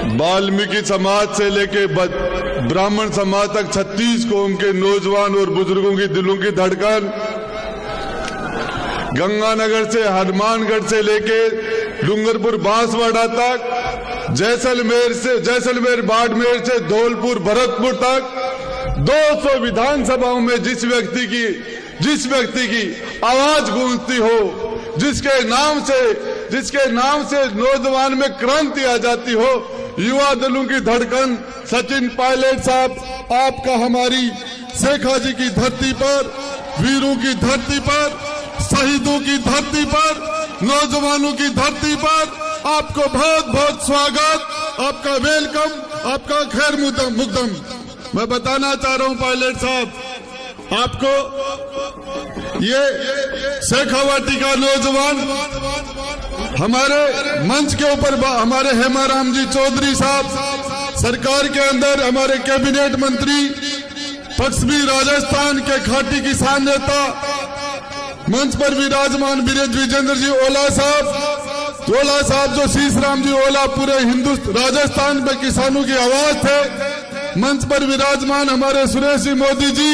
वाल्मीकि समाज से लेके ब्राह्मण समाज तक 36 कौम के नौजवान और बुजुर्गों की दिलों की धड़कन, गंगानगर से हनुमानगढ़ से लेके डूंगरपुर बांसवाड़ा तक, जैसलमेर बाड़मेर से धौलपुर भरतपुर तक 200 विधानसभाओं में जिस व्यक्ति की आवाज गूंजती हो, जिसके नाम से नौजवान में क्रांति आ जाती हो, युवा दलों की धड़कन सचिन पायलट साहब, आपका हमारी शेखाजी की धरती पर, वीरों की धरती पर, शहीदों की धरती पर, नौजवानों की धरती पर आपको बहुत बहुत स्वागत, आपका वेलकम, आपका खैर मुकदम। मैं बताना चाह रहा हूं पायलट साहब आपको, ये शेखावाटी का नौजवान हमारे मंच के ऊपर हमारे हेमाराम जी चौधरी साहब, सरकार के अंदर हमारे कैबिनेट मंत्री, पश्चिमी राजस्थान के खाटी किसान नेता, मंच पर विराजमान विजेंद्र जी ओला साहब जो शीशराम जी ओला पूरे राजस्थान में किसानों की आवाज थे, मंच पर विराजमान हमारे सुरेश जी मोदी जी,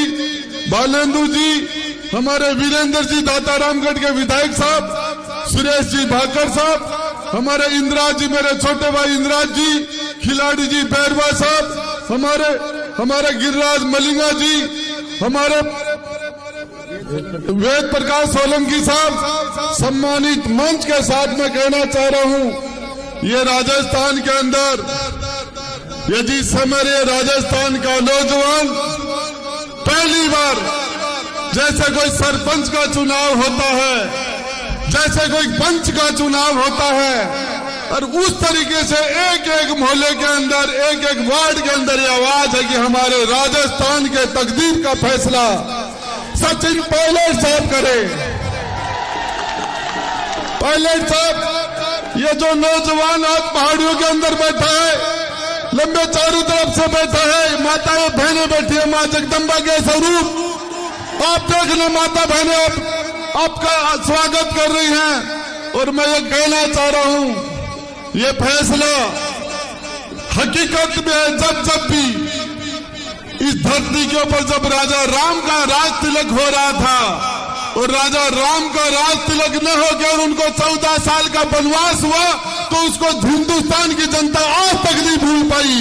बालेंदु जी, हमारे वीरेंद्र जी दातारामगढ़ के विधायक साहब, सुरेश जी भाकर साहब, हमारे इंद्राज जी, मेरे छोटे भाई इंद्राज जी, खिलाड़ी जी बैरवा साहब, हमारे गिरिराज मलिंगा जी, हमारे वेद प्रकाश सोलंकी साहब, सम्मानित मंच के साथ मैं कहना चाह रहा हूं, ये राजस्थान के अंदर ये जिस समय ये राजस्थान का नौजवान पहली बार जैसे कोई सरपंच का चुनाव होता है, जैसे कोई पंच का चुनाव होता है, और उस तरीके से एक एक मोहल्ले के अंदर, एक एक वार्ड के अंदर ये आवाज है कि हमारे राजस्थान के तकदीर का फैसला सचिन पायलट साहब करे। पायलट साहब, ये जो नौजवान आज पहाड़ियों के अंदर बैठा है, लंबे चारों तरफ से बैठा है, माताएं बहनें बैठी है, मां जगदम्बा के स्वरूप आप देखना, माता बहनें आपका स्वागत कर रही हैं। और मैं ये कहना चाह रहा हूं, ये फैसला हकीकत में है, जब भी इस धरती के ऊपर जब राजा राम का राज तिलक हो रहा था और राजा राम का राज तिलक न हो गया और उनको 14 साल का वनवास हुआ, तो उसको हिंदुस्तान की जनता आज तक नहीं भूल पाई।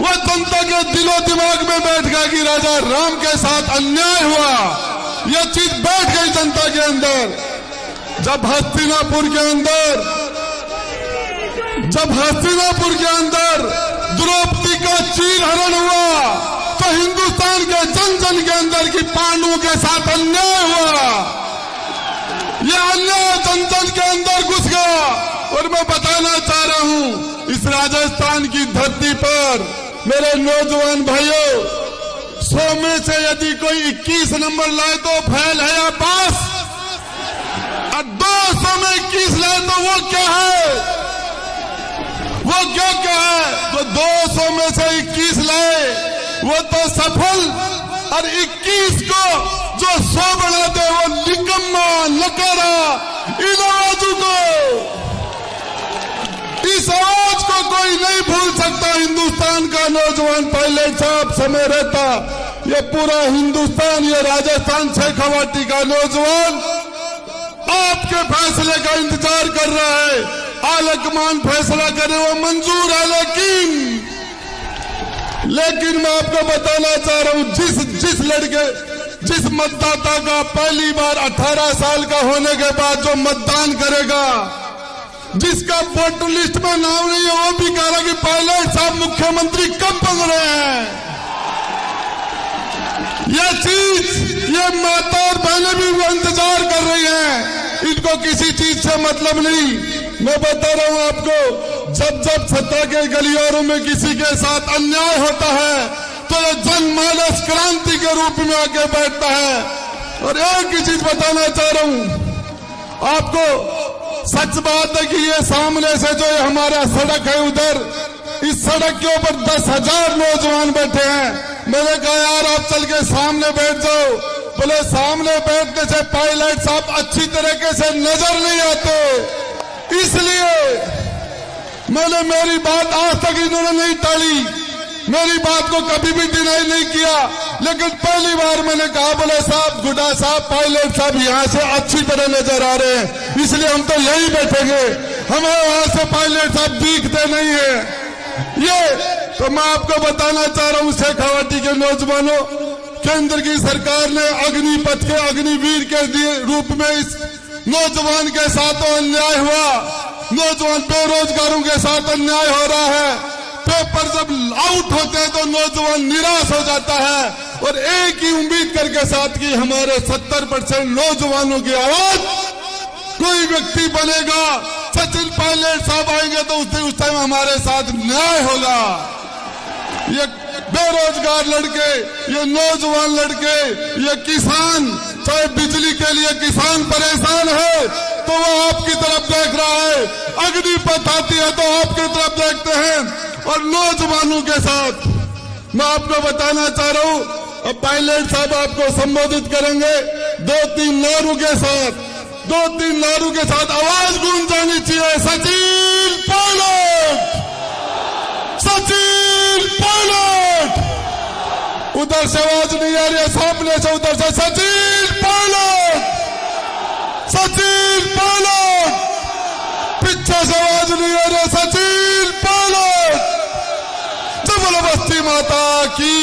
वो जनता के दिलो दिमाग में बैठ गया कि राजा राम के साथ अन्याय हुआ, यह चीज बैठ गई जनता के अंदर। जब हस्तिनापुर के अंदर द्रौपदी का चीरहरण हुआ, तो हिंदुस्तान के जन जन के अंदर की पांडवों के साथ अन्याय हुआ, यह अन्याय जन जन के अंदर घुस गया। और मैं बताना चाह रहा हूं, इस राजस्थान की धरती पर मेरे नौजवान भाइयों, 100 में से यदि कोई 21 नंबर लाए तो फेल है या पास, और 200 में 21 लाए तो वो क्या है, वो क्या है। तो 200 में से 21 लाए वो तो सफल, और 21 को जो 100 बना दे वो निकम्मा लकारा। इन आवाजों को, इस आवाज को कोई नहीं भूल सकता। हिंदुस्तान का नौजवान पायलट साहब समय रहता, ये पूरा हिंदुस्तान, ये राजस्थान शेखावाटी का नौजवान आपके फैसले का इंतजार कर रहा है। आलकमान फैसला करे वो मंजूर है, लेकिन मैं आपको बताना चाह रहा हूं, जिस मतदाता का पहली बार 18 साल का होने के बाद जो मतदान करेगा, जिसका वोटर लिस्ट में नाम नहीं है, वो भी कह रहा कि पायलट साहब मुख्यमंत्री कब बन रहे हैं। यह चीज ये माता और बहनें भी इंतजार कर रही हैं, इनको किसी चीज से मतलब नहीं। मैं बता रहा हूं आपको, जब सत्ता के गलियारों में किसी के साथ अन्याय होता है तो ये जनमानस क्रांति के रूप में आके बैठता है। और एक ही चीज बताना चाह रहा हूं आपको, सच बात है कि ये सामने से जो हमारा सड़क है, उधर इस सड़क के ऊपर 10,000 नौजवान बैठे हैं। मैंने कहा यार आप चल के सामने बैठ जाओ, बोले सामने बैठने से पायलट साहब अच्छी तरीके से नजर नहीं आते, मैंने मेरी बात आज तक इन्होंने नहीं टाली, मेरी बात को कभी भी डिनाई नहीं किया, लेकिन पहली बार मैंने कहा बोले साहब, गुड्डा साहब, पायलट साहब यहाँ से अच्छी तरह नजर आ रहे हैं, इसलिए हम तो यही बैठेंगे, हमें वहां से पायलट साहब दिखते नहीं है। ये तो मैं आपको बताना चाह रहा हूँ शेखावाटी के नौजवानों, केंद्र की सरकार ने अग्निपथ के अग्निवीर के रूप में इस नौजवान के साथ अन्याय हुआ, नौजवान बेरोजगारों के साथ अन्याय हो रहा है। पेपर जब आउट होते हैं तो नौजवान निराश हो जाता है और एक ही उम्मीद करके साथ की हमारे 70% नौजवानों की आवाज कोई व्यक्ति बनेगा, सचिन पायलट साहब आएंगे तो उस टाइम हमारे साथ न्याय होगा। ये बेरोजगार लड़के, ये नौजवान लड़के, ये किसान, चाहे बिजली के लिए किसान परेशान है तो वो आपकी तरफ देख रहा है, अग्निपथ आती है तो आपकी तरफ देखते हैं। और नौजवानों के साथ मैं आपको बताना चाह रहा हूं, अब पायलट साहब आपको संबोधित करेंगे 2-3 नारों के साथ, 2-3 नारों के साथ आवाज गूंज जानी चाहिए, सचिन पायलट, सचिन पायलट। उधर से आवाज नहीं आ रही है, सामने से उधर से सचिन पायलट, सचिन पायलट, पीछे से आवाज नहीं आ रही है, सचिन पायलट। बोलो बस्ती माता की।